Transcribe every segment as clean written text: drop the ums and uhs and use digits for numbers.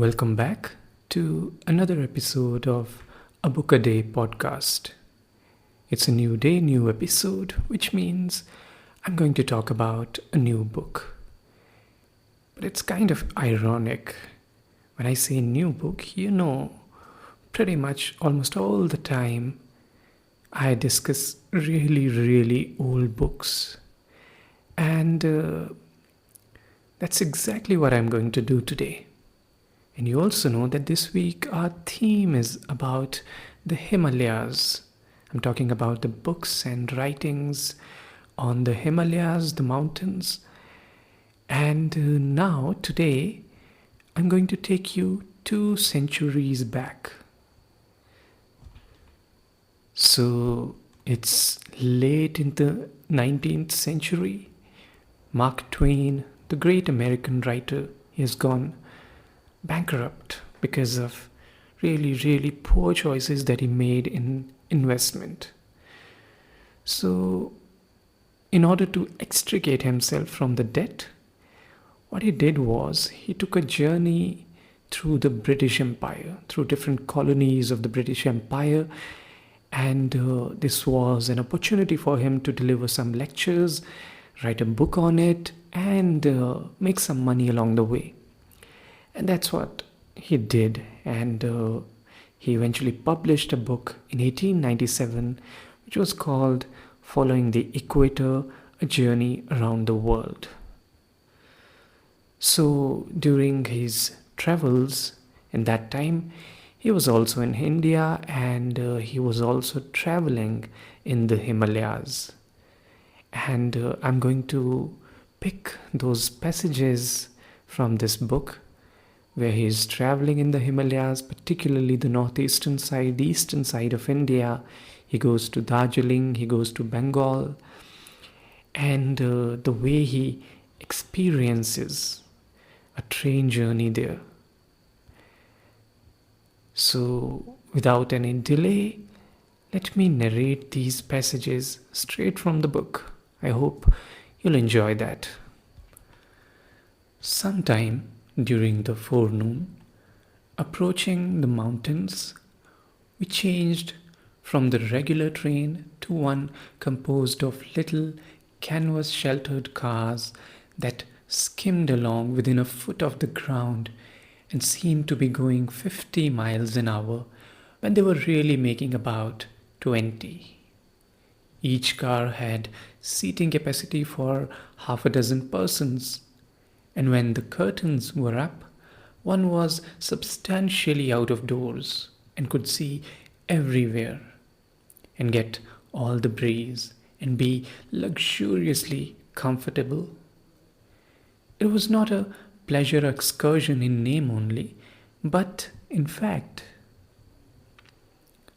Welcome back to another episode of A Book a Day podcast. It's a new day, new episode, which means I'm going to talk about a new book. But it's kind of ironic. When I say new book, pretty much almost all the time I discuss really old books. And that's exactly what I'm going to do today. And you also know that this week our theme is about the Himalayas. I'm talking about the books and writings on the Himalayas, the mountains. And now, today, I'm going to take you 2 centuries back. So, it's late in the 19th century. Mark Twain, the great American writer, he has gone bankrupt because of really poor choices that he made in investment. So, in order to extricate himself from the debt, what he did was he took a journey through the British Empire, through different colonies of the British Empire, and this was an opportunity for him to deliver some lectures, write a book on it, and make some money along the way. And that's what he did. And he eventually published a book in 1897, which was called Following the Equator, A Journey Around the World. So during his travels in that time, he was also in India and he was also traveling in the Himalayas. And I'm going to pick those passages from this book where he is traveling in the Himalayas, particularly the northeastern side, the eastern side of India. He goes to Darjeeling, he goes to Bengal, and the way he experiences a train journey there. So, without any delay, let me narrate these passages straight from the book. I hope you'll enjoy that. Sometime during the forenoon, approaching the mountains, we changed from the regular train to one composed of little canvas-sheltered cars that skimmed along within a foot of the ground and seemed to be going 50 miles an hour when they were really making about 20. Each car had seating capacity for half a dozen persons, and when the curtains were up, one was substantially out of doors and could see everywhere and get all the breeze and be luxuriously comfortable. It was not a pleasure excursion in name only, but in fact.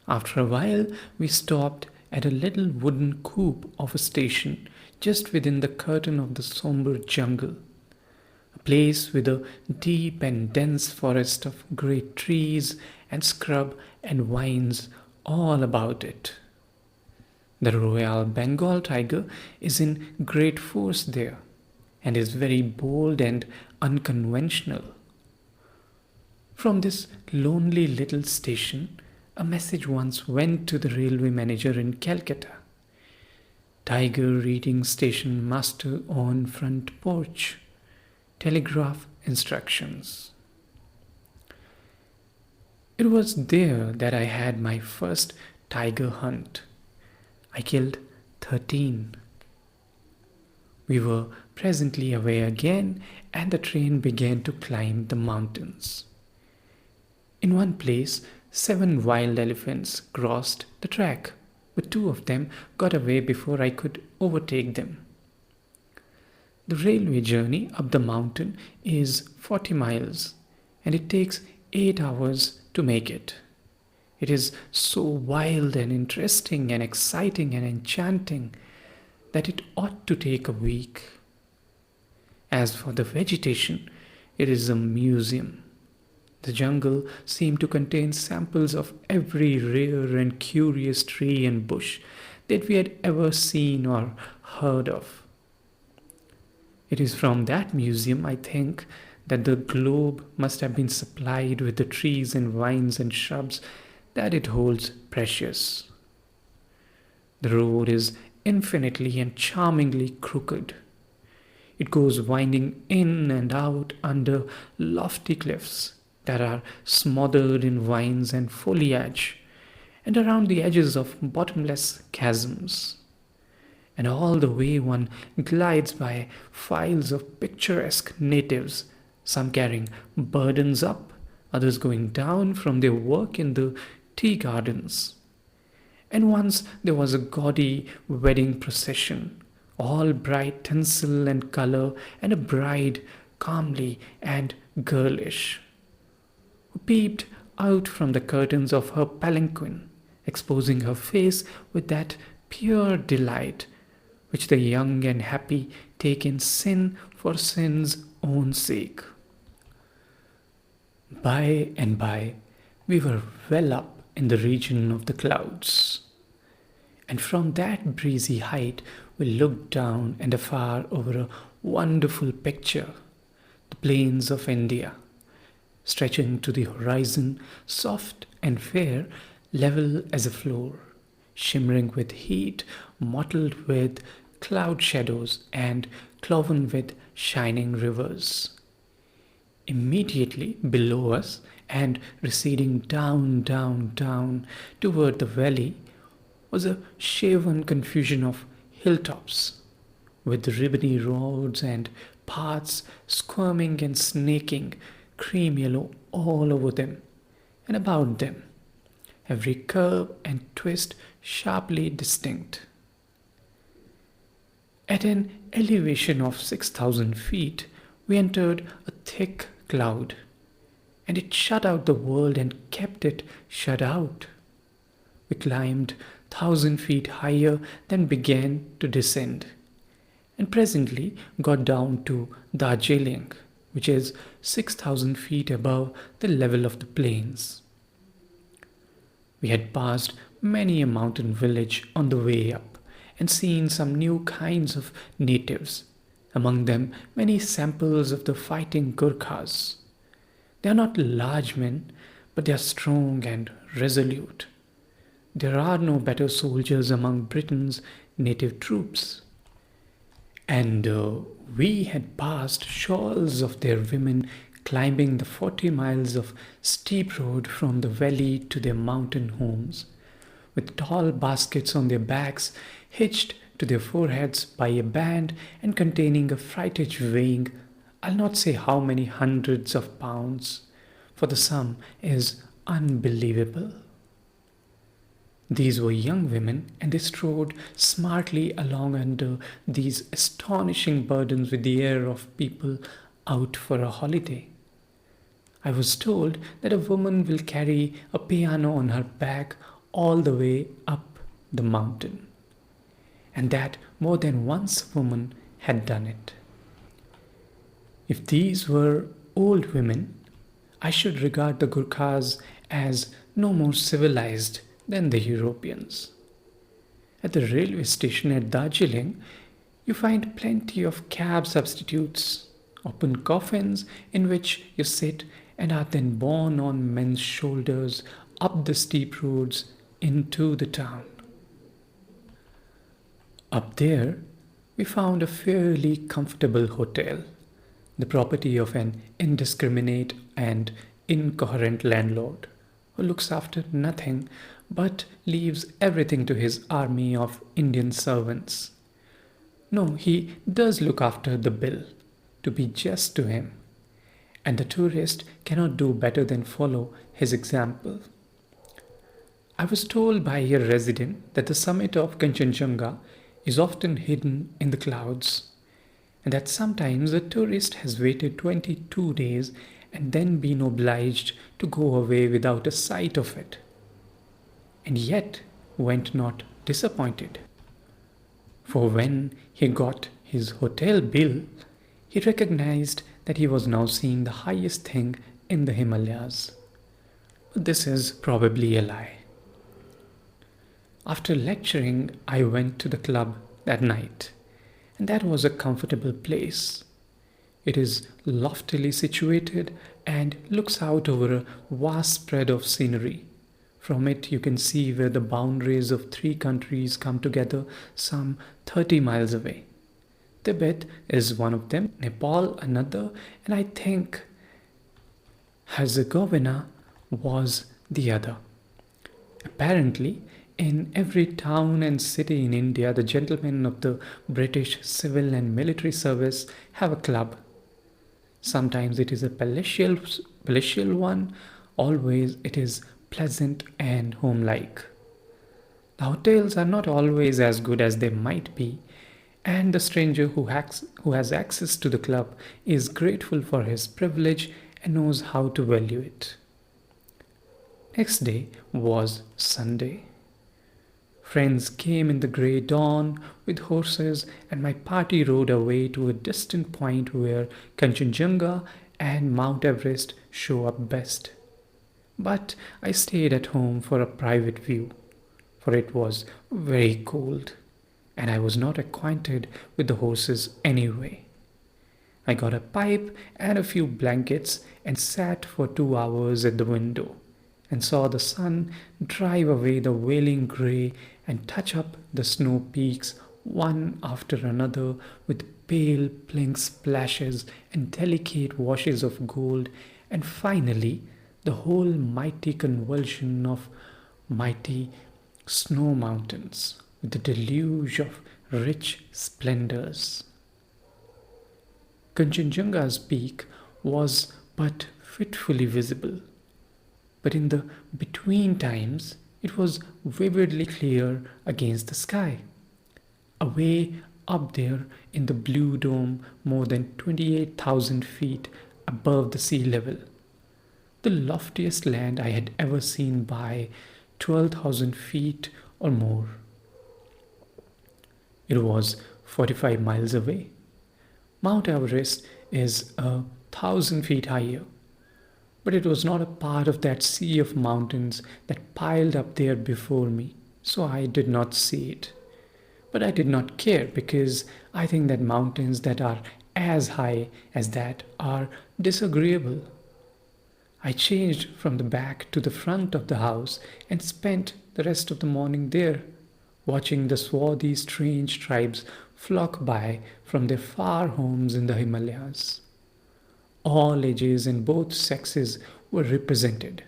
After a while, we stopped at a little wooden coop of a station just within the curtain of the somber jungle. A place with a deep and dense forest of great trees and scrub and vines all about it. The Royal Bengal tiger is in great force there and is very bold and unconventional. From this lonely little station, a message once went to the railway manager in Calcutta. Tiger reading station master on front porch. Telegraph instructions. It was there that I had my first tiger hunt. I killed 13. We were presently away again, and the train began to climb the mountains. In one place, 7 wild elephants crossed the track, but 2 of them got away before I could overtake them. The railway journey up the mountain is 40 miles, and it takes 8 hours to make it. It is so wild and interesting and exciting and enchanting that it ought to take a week. As for the vegetation, it is a museum. The jungle seemed to contain samples of every rare and curious tree and bush that we had ever seen or heard of. It is from that museum, I think, that the globe must have been supplied with the trees and vines and shrubs that it holds precious. The road is infinitely and charmingly crooked. It goes winding in and out under lofty cliffs that are smothered in vines and foliage, and around the edges of bottomless chasms. And all the way one glides by files of picturesque natives, some carrying burdens up, others going down from their work in the tea gardens. And once there was a gaudy wedding procession, all bright tinsel and colour, and a bride, calmly and girlish, who peeped out from the curtains of her palanquin, exposing her face with that pure delight which the young and happy take in sin for sin's own sake. By and by, we were well up in the region of the clouds, and from that breezy height we looked down and afar over a wonderful picture, the plains of India, stretching to the horizon, soft and fair, level as a floor, shimmering with heat, mottled with cloud shadows, and cloven with shining rivers. Immediately below us, and receding down, down, down toward the valley, was a shaven confusion of hilltops, with ribbony roads and paths squirming and snaking cream yellow all over them and about them, every curve and twist sharply distinct. At an elevation of 6,000 feet, we entered a thick cloud, and it shut out the world and kept it shut out. We climbed 1,000 feet higher, then began to descend, and presently got down to Darjeeling, which is 6,000 feet above the level of the plains. We had passed many a mountain village on the way up, and seen some new kinds of natives, among them many samples of the fighting Gurkhas. They are not large men, but they are strong and resolute. There are no better soldiers among Britain's native troops. And we had passed shoals of their women climbing the 40 miles of steep road from the valley to their mountain homes, with tall baskets on their backs hitched to their foreheads by a band and containing a freightage weighing, I'll not say how many hundreds of pounds, for the sum is unbelievable. These were young women, and they strode smartly along under these astonishing burdens with the air of people out for a holiday. I was told that a woman will carry a piano on her back all the way up the mountain, and that more than once a woman had done it. If these were old women, I should regard the Gurkhas as no more civilized than the Europeans. At the railway station at Darjeeling, you find plenty of cab substitutes, open coffins in which you sit and are then borne on men's shoulders up the steep roads into the town. Up there, we found a fairly comfortable hotel, the property of an indiscriminate and incoherent landlord who looks after nothing but leaves everything to his army of Indian servants. No, he does look after the bill, to be just to him, and the tourist cannot do better than follow his example. I was told by a resident that the summit of Kanchenjunga is often hidden in the clouds, and that sometimes a tourist has waited 22 days and then been obliged to go away without a sight of it, and yet went not disappointed. For when he got his hotel bill, he recognized that he was now seeing the highest thing in the Himalayas. But this is probably a lie. After lecturing, I went to the club that night, and that was a comfortable place. It is loftily situated and looks out over a vast spread of scenery. From it, you can see where the boundaries of three countries come together some 30 miles away. Tibet is one of them, Nepal another, and I think Herzegovina was the other. Apparently, in every town and city in India, the gentlemen of the British civil and military service have a club. Sometimes it is a palatial one, always it is pleasant and homelike. The hotels are not always as good as they might be, and the stranger who has access to the club is grateful for his privilege and knows how to value it. Next day was Sunday. Friends came in the grey dawn with horses, and my party rode away to a distant point where Kanchenjunga and Mount Everest show up best. But I stayed at home for a private view, for it was very cold, and I was not acquainted with the horses anyway. I got a pipe and a few blankets and sat for 2 hours at the window and saw the sun drive away the wailing grey and touch up the snow peaks one after another with pale pink splashes and delicate washes of gold, and finally the whole mighty convulsion of mighty snow mountains with the deluge of rich splendors. Kanchenjunga's peak was but fitfully visible, but in the between times it was vividly clear against the sky. Away up there in the blue dome, more than 28,000 feet above the sea level, the loftiest land I had ever seen by 12,000 feet or more. It was 45 miles away. Mount Everest is 1,000 feet higher, but it was not a part of that sea of mountains that piled up there before me, so I did not see it. But I did not care because I think that mountains that are as high as that are disagreeable. I changed from the back to the front of the house and spent the rest of the morning there, watching the swarthy strange tribes flock by from their far homes in the Himalayas. All ages and both sexes were represented,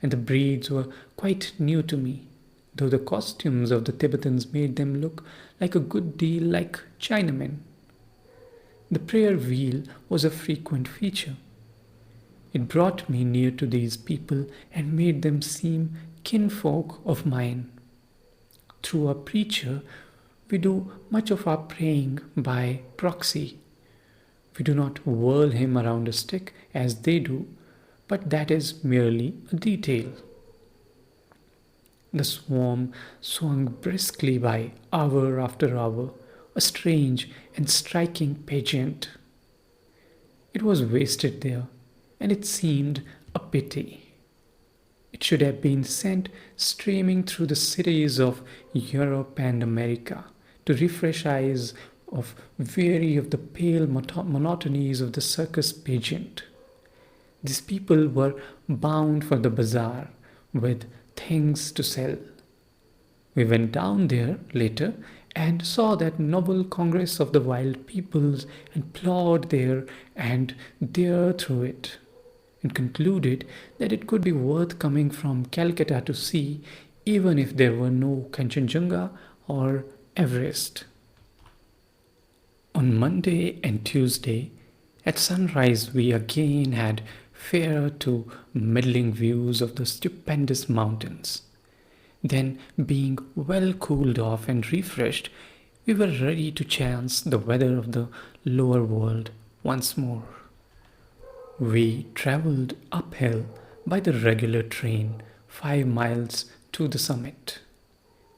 and the breeds were quite new to me, though the costumes of the Tibetans made them look like a good deal like Chinamen. The prayer wheel was a frequent feature. It brought me near to these people and made them seem kinfolk of mine. Through a preacher, we do much of our praying by proxy. We do not whirl him around a stick as they do, but that is merely a detail. The swarm swung briskly by hour after hour, a strange and striking pageant. It was wasted there, and it seemed a pity. It should have been sent streaming through the cities of Europe and America to refresh eyes of weary of the pale monotonies of the circus pageant. These people were bound for the bazaar with things to sell. We went down there later and saw that noble congress of the wild peoples and plowed there and there through it, and concluded that it could be worth coming from Calcutta to see, even if there were no Kanchenjunga or Everest. On Monday and Tuesday, at sunrise, we again had fair to middling views of the stupendous mountains. Then, being well cooled off and refreshed, we were ready to chance the weather of the lower world once more. We travelled uphill by the regular train 5 miles to the summit,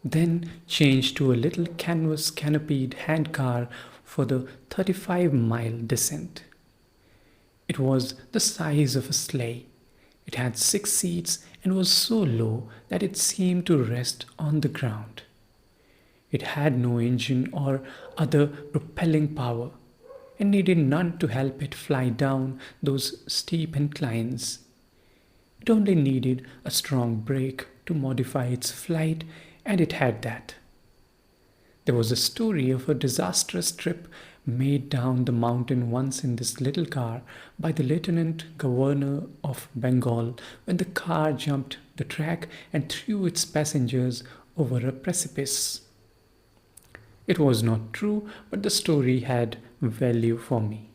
then changed to a little canvas canopied handcar for the 35-mile descent. It was the size of a sleigh. It had 6 seats and was so low that it seemed to rest on the ground. It had no engine or other propelling power. and needed none to help it fly down those steep inclines. It only needed a strong brake to modify its flight, and it had that. There was a story of a disastrous trip made down the mountain once in this little car by the Lieutenant Governor of Bengal when the car jumped the track and threw its passengers over a precipice. It was not true, but the story had value for me,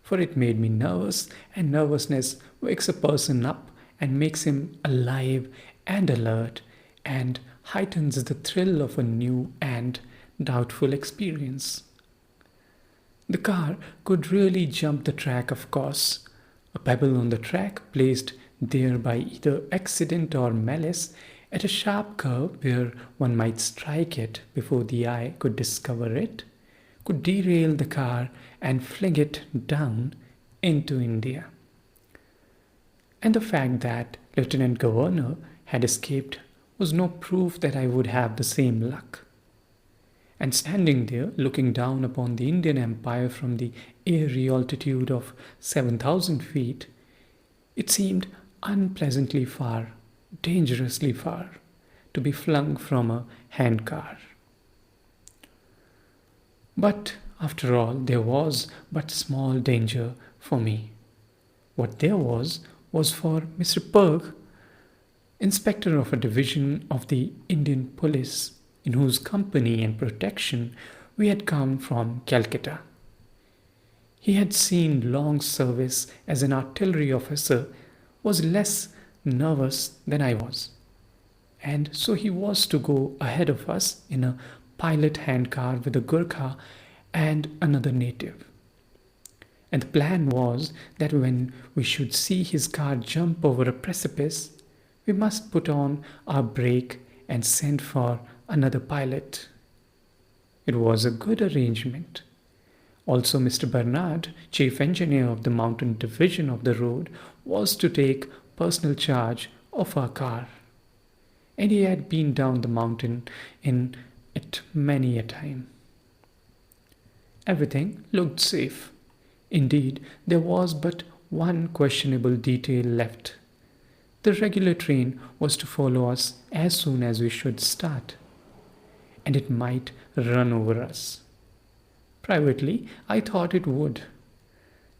for it made me nervous, and nervousness wakes a person up and makes him alive and alert and heightens the thrill of a new and doubtful experience. The car could really jump the track, of course. A pebble on the track, placed there by either accident or malice, at a sharp curve where one might strike it before the eye could discover it, could derail the car and fling it down into India. And the fact that Lieutenant Governor had escaped was no proof that I would have the same luck. And standing there, looking down upon the Indian Empire from the airy altitude of 7,000 feet, it seemed unpleasantly far, dangerously far, to be flung from a handcar. But after all, there was but small danger for me. What there was for Mr. Perk, inspector of a division of the Indian police, in whose company and protection we had come from Calcutta. He had seen long service as an artillery officer, was less nervous than I was, and so he was to go ahead of us in a pilot handcar with a Gurkha and another native. And the plan was that when we should see his car jump over a precipice, we must put on our brake and send for another pilot. It was a good arrangement. Also, Mr. Bernard, chief engineer of the mountain division of the road, was to take personal charge of our car. And he had been down the mountain in it many a time. Everything looked safe. Indeed, there was but one questionable detail left. The regular train was to follow us as soon as we should start, and it might run over us. Privately, I thought it would.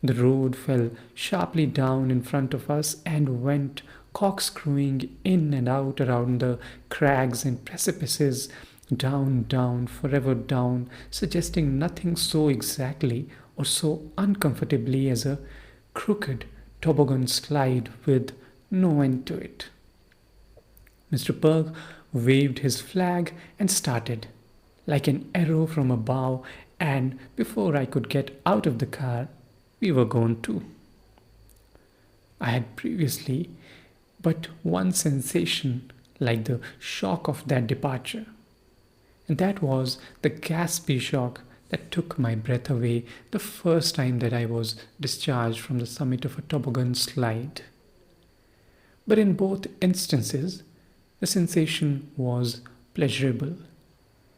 The road fell sharply down in front of us and went corkscrewing in and out around the crags and precipices, down, down, forever down, suggesting nothing so exactly or so uncomfortably as a crooked toboggan slide with no end to it. Mr. Perk waved his flag and started, like an arrow from a bow, and before I could get out of the car, we were gone too. I had previously but one sensation like the shock of that departure, and that was the gaspy shock that took my breath away the first time that I was discharged from the summit of a toboggan slide. But in both instances, the sensation was pleasurable,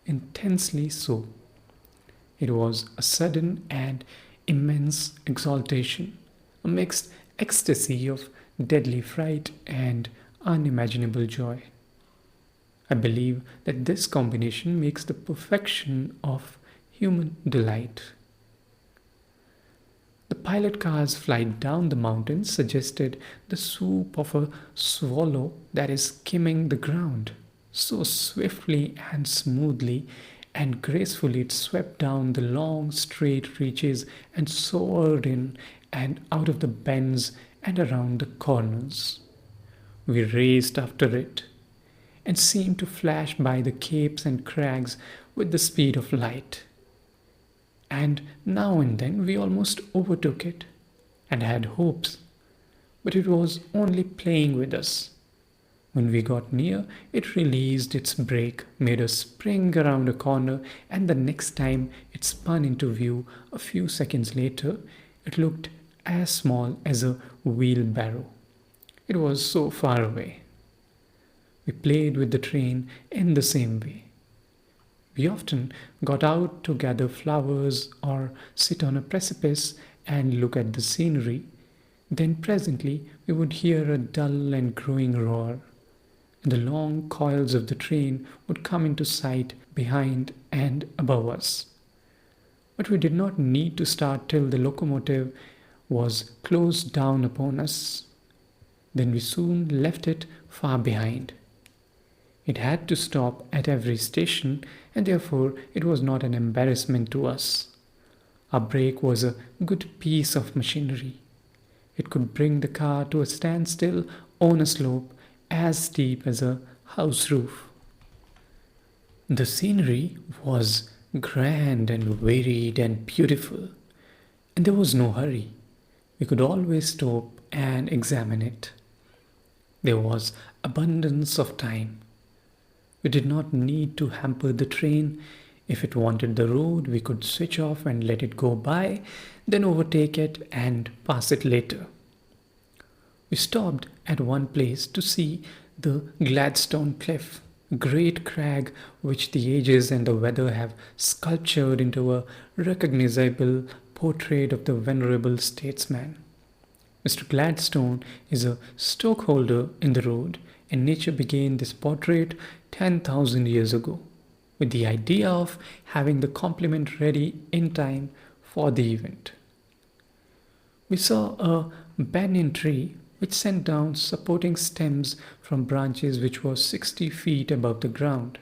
intensely so. It was a sudden and immense exaltation, a mixed ecstasy of deadly fright and unimaginable joy. I believe that this combination makes the perfection of human delight. The pilot car's flight down the mountain suggested the swoop of a swallow that is skimming the ground. So swiftly and smoothly and gracefully it swept down the long straight reaches and soared in and out of the bends and around the corners. We raced after it and seemed to flash by the capes and crags with the speed of light. And now and then we almost overtook it and had hopes, but it was only playing with us. When we got near, it released its brake, made us spring around a corner, and the next time it spun into view a few seconds later, it looked as small as a wheelbarrow. It was so far away. We played with the train in the same way. We often got out to gather flowers or sit on a precipice and look at the scenery. Then presently we would hear a dull and growing roar, and the long coils of the train would come into sight behind and above us. But we did not need to start till the locomotive was closed down upon us. Then we soon left it far behind. It had to stop at every station, and therefore it was not an embarrassment to us. Our brake was a good piece of machinery. It could bring the car to a standstill on a slope as steep as a house roof. The scenery was grand and varied and beautiful, and there was no hurry. We could always stop and examine it. There was abundance of time. We did not need to hamper the train. If it wanted the road, we could switch off and let it go by, then overtake it and pass it later. We stopped at one place to see the Gladstone Cliff, a great crag which the ages and the weather have sculptured into a recognizable portrait of the venerable statesman. Mr. Gladstone is a stockholder in the road, and nature began this portrait 10,000 years ago, with the idea of having the complement ready in time for the event. We saw a banyan tree which sent down supporting stems from branches which were 60 feet above the ground.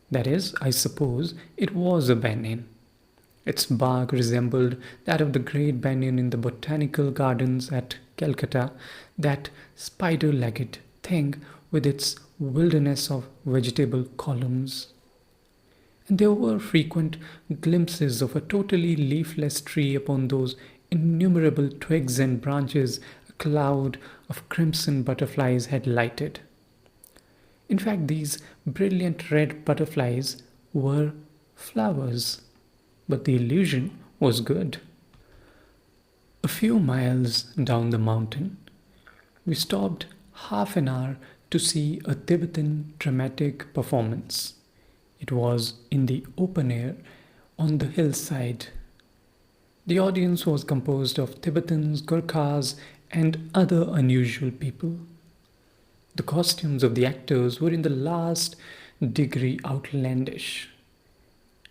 That is, I suppose, it was a banyan. Its bark resembled that of the great banyan in the botanical gardens at Calcutta, that spider-legged thing with its wilderness of vegetable columns. And there were frequent glimpses of a totally leafless tree upon those innumerable twigs and branches a cloud of crimson butterflies had lighted. In fact, these brilliant red butterflies were flowers, but the illusion was good. A few miles down the mountain, we stopped half an hour to see a Tibetan dramatic performance. It was in the open air on the hillside. The audience was composed of Tibetans, Gurkhas, and other unusual people. The costumes of the actors were in the last degree outlandish,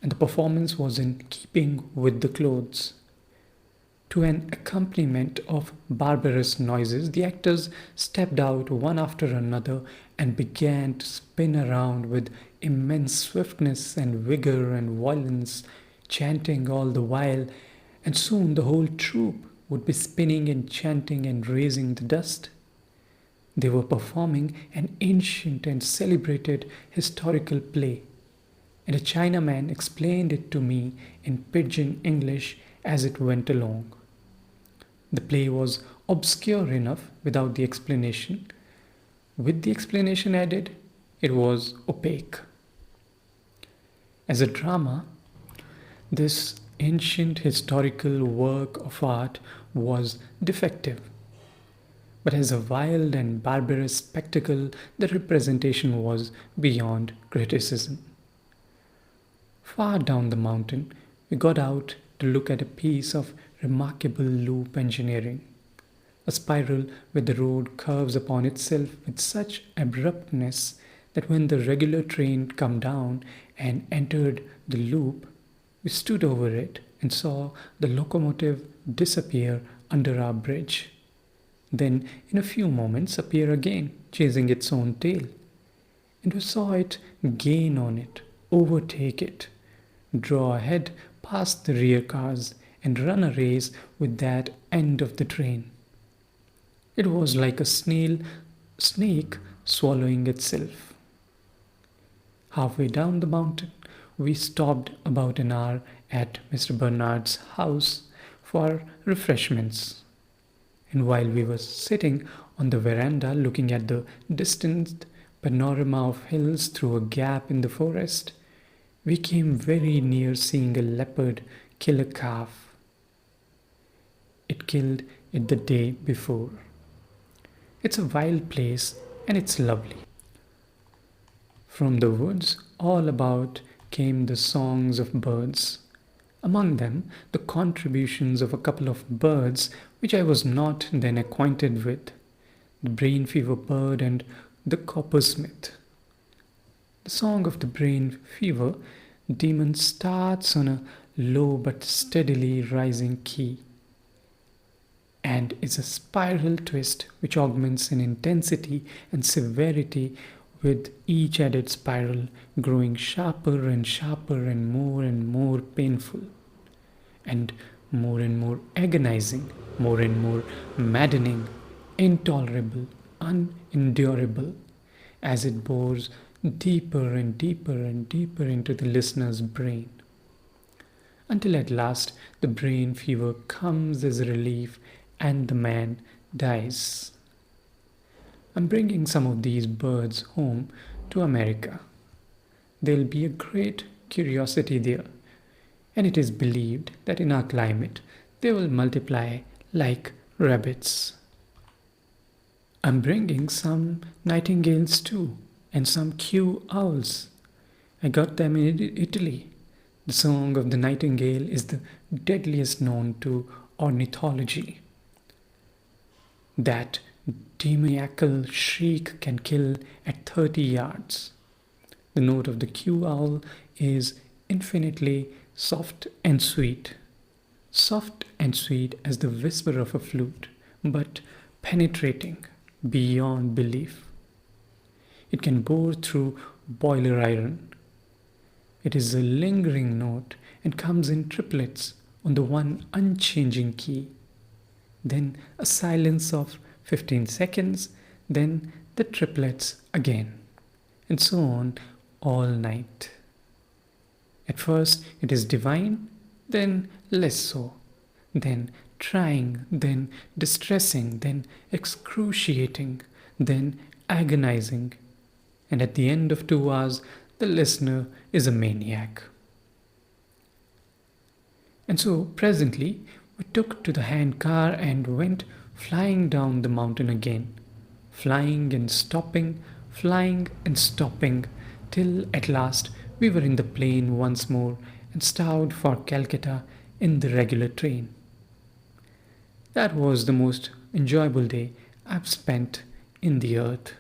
and the performance was in keeping with the clothes. To an accompaniment of barbarous noises, the actors stepped out one after another and began to spin around with immense swiftness and vigor and violence, chanting all the while, and soon the whole troupe would be spinning and chanting and raising the dust. They were performing an ancient and celebrated historical play, and a Chinaman explained it to me in pidgin English as it went along. The play was obscure enough without the explanation. With the explanation added, it was opaque. As a drama, this ancient historical work of art was defective. But as a wild and barbarous spectacle, the representation was beyond criticism. Far down the mountain, we got out to look at a piece of remarkable loop engineering, a spiral where the road curves upon itself with such abruptness that when the regular train came down and entered the loop, we stood over it and saw the locomotive disappear under our bridge, then in a few moments appear again, chasing its own tail. And we saw it gain on it, overtake it, draw ahead past the rear cars, and run a race with that end of the train. It was like a snake swallowing itself. Halfway down the mountain, we stopped about an hour at Mr. Bernard's house for refreshments. And while we were sitting on the veranda looking at the distant panorama of hills through a gap in the forest, we came very near seeing a leopard kill a calf. It killed it the day before. It's a wild place and it's lovely. From the woods all about came the songs of birds. Among them, the contributions of a couple of birds which I was not then acquainted with, the brain fever bird and the coppersmith. The song of the brain fever demon starts on a low but steadily rising key, and is a spiral twist which augments in intensity and severity with each added spiral growing sharper and more painful, and more agonizing, more and more maddening, intolerable, unendurable, as it bores deeper and deeper into the listener's brain, until at last the brain fever comes as a relief and the man dies. I'm bringing some of these birds home to America. There'll be a great curiosity there, and it is believed that in our climate they will multiply like rabbits. I'm bringing some nightingales too, and some Q owls. I got them in Italy. The song of the nightingale is the deadliest known to ornithology. That demoniacal shriek can kill at 30 yards. The note of the Q owl is infinitely soft and sweet as the whisper of a flute, but penetrating beyond belief. It can bore through boiler iron. It is a lingering note and comes in triplets on the one unchanging key. Then a silence of 15 seconds, then the triplets again, and so on all night. At first it is divine, then less so, then trying, then distressing, then excruciating, then agonizing, and at the end of 2 hours the listener is a maniac. And so presently we took to the handcar and went flying down the mountain again, flying and stopping, till at last we were in the plain once more and started for Calcutta in the regular train. That was the most enjoyable day I've spent in the earth.